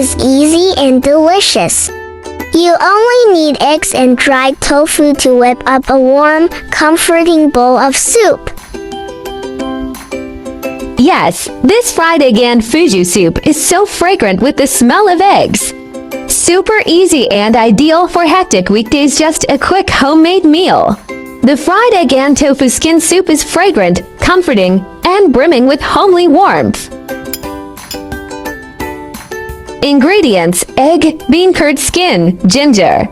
is easy and delicious. You only need eggs and dried tofu to whip up a warm, comforting bowl of soup. Yes, this fried egg and FUZHU soup is so fragrant with the smell of eggs. Super easy and ideal for hectic weekdays, just a quick homemade meal. The fried egg and tofu skin soup is fragrant, comforting, and brimming with homely warmth. Ingredients: egg, beancurd skin, ginger.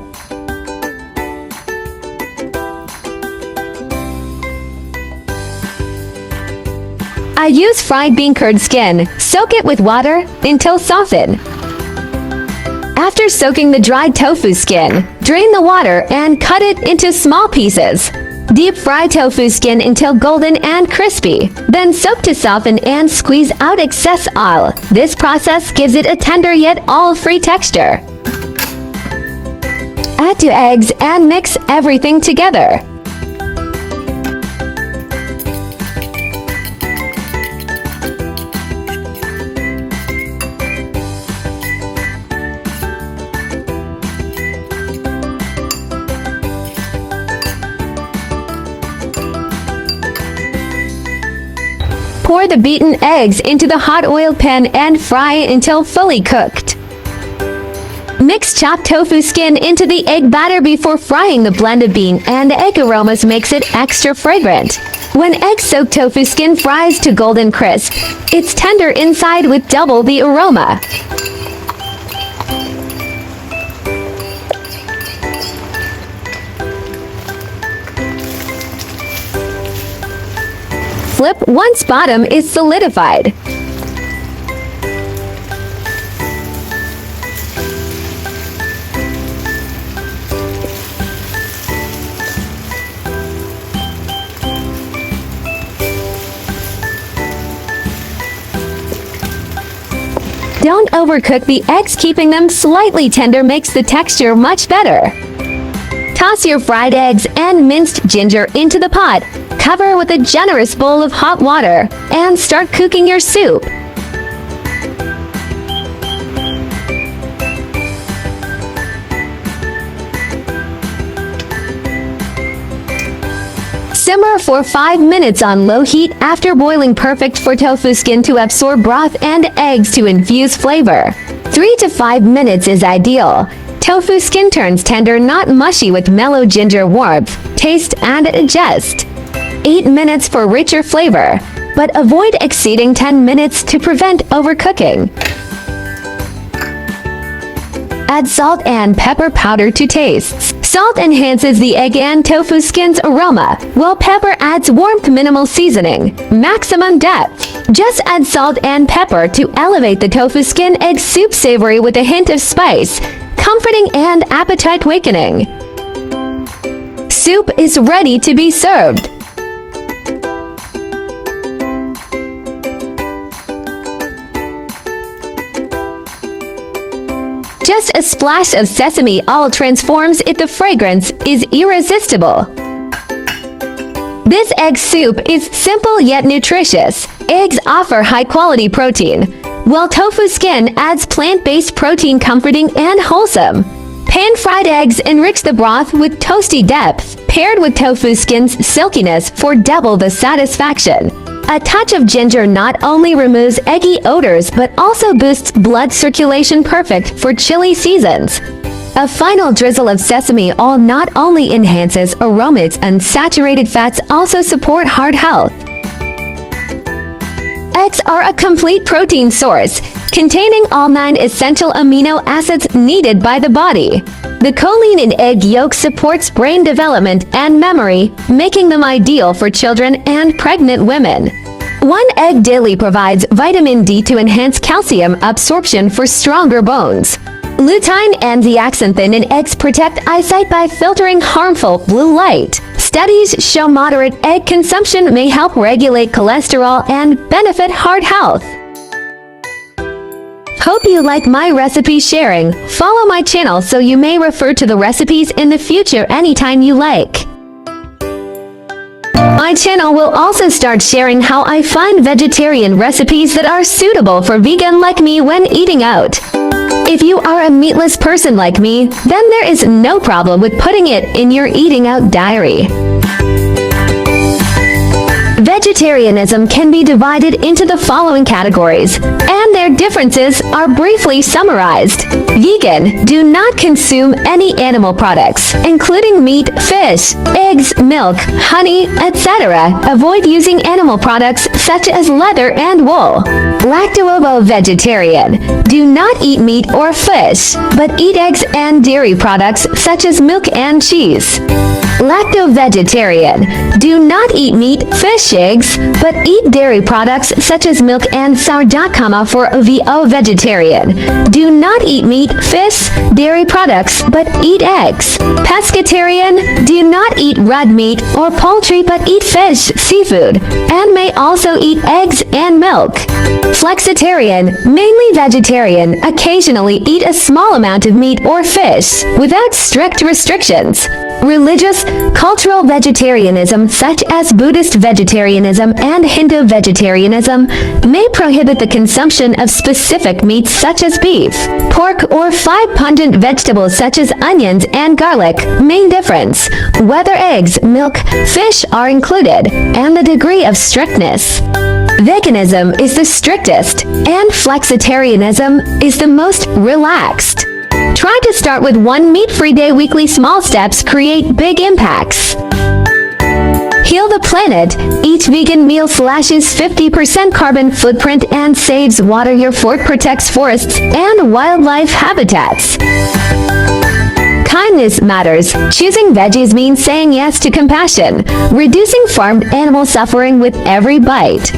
I use fried beancurd skin. Soak it with water until softened. After soaking the dried tofu skin, drain the water and cut it into small pieces. Deep fry tofu skin until golden and crispy. Then soak to soften and squeeze out excess oil. This process gives it a tender yet oil-free texture. Add to eggs and mix everything together. Pour the beaten eggs into the hot oil pan and fry until fully cooked. Mix chopped tofu skin into the egg batter before frying. The blend of bean and egg aromas makes it extra fragrant. When egg-soaked tofu skin fries to golden crisp, it's tender inside with double the aroma. Flip once bottom is solidified. Don't overcook the eggs. Keeping them slightly tender makes the texture much better. Toss your fried eggs and minced ginger into the pot. Cover with a generous bowl of hot water and start cooking your soup. Simmer for 5 minutes on low heat. After boiling, perfect for tofu skin to absorb broth and eggs to infuse flavor. 3 to 5 minutes is ideal. Tofu skin turns tender, not mushy, with mellow ginger warmth. Taste and adjust. 8 minutes for richer flavor, but avoid exceeding 10 minutes to prevent overcooking. Add salt and pepper powder to taste. Salt enhances the egg and tofu skin's aroma, while pepper adds warmth. Minimal seasoning, maximum depth. Just add salt and pepper to elevate the tofu skin egg soup, savory with a hint of spice, comforting and appetite awakening. Soup is ready to be served. Just a splash of sesame oil transforms it. The fragrance is irresistible. This egg soup is simple yet nutritious. Eggs offer high-quality protein, while tofu skin adds plant-based protein, comforting and wholesome. Pan-fried eggs enrich the broth with toasty depth, paired with tofu skin's silkiness for double the satisfaction. A touch of ginger not only removes eggy odors but also boosts blood circulation, perfect for chilly seasons. A final drizzle of sesame oil not only enhances aromas, unsaturated fats also support heart health. Eggs are a complete protein source, containing all 9 essential amino acids needed by the body. The choline in egg yolk supports brain development and memory, making them ideal for children and pregnant women. 1 egg daily provides vitamin D to enhance calcium absorption for stronger bones. Lutein and zeaxanthin in eggs protect eyesight by filtering harmful blue light. Studies show moderate egg consumption may help regulate cholesterol and benefit heart health. Hope you like my recipe sharing. Follow my channel so you may refer to the recipes in the future anytime you like. My channel will also start sharing how I find vegetarian recipes that are suitable for vegan like me when eating out. If you are a meatless person like me, then there is no problem with putting it in your eating out diary. Vegetarianism can be divided into the following categories, and their differences are briefly summarized. Vegan, do not consume any animal products, including meat, fish, eggs, milk, honey, etc. Avoid using animal products such as leather and wool. Lacto-ovo-vegetarian, do not eat meat or fish, but eat eggs and dairy products such as milk and cheese. Lacto-vegetarian, do not eat meat, fish, eggs, but eat dairy products such as milk and sourdough, for VO-vegetarian. Do not eat meat, fish, dairy products, but eat eggs. Pescatarian, do not eat red meat or poultry but eat fish, seafood, and may also eat eggs and milk. Flexitarian, mainly vegetarian, occasionally eat a small amount of meat or fish, without strict restrictions. Religious, cultural vegetarianism such as Buddhist vegetarianism and Hindu vegetarianism may prohibit the consumption of specific meats such as beef, pork, or 5 pungent vegetables such as onions and garlic. Main difference: whether eggs, milk, fish are included, and the degree of strictness. Veganism is the strictest, and flexitarianism is the most relaxed. Try to start with 1 meat-free day. Weekly small steps create big impacts. Heal the planet. Each vegan meal slashes 50% carbon footprint and saves water. Your fork protects forests and wildlife habitats. Kindness matters. Choosing veggies means saying yes to compassion, reducing farmed animal suffering with every bite.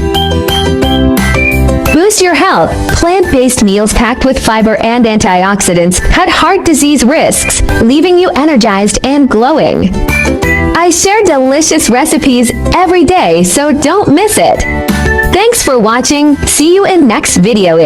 Boost your health. Plant-based meals packed with fiber and antioxidants cut heart disease risks, leaving you energized and glowing. I share delicious recipes every day, so don't miss it. Thanks for watching. See you in next video.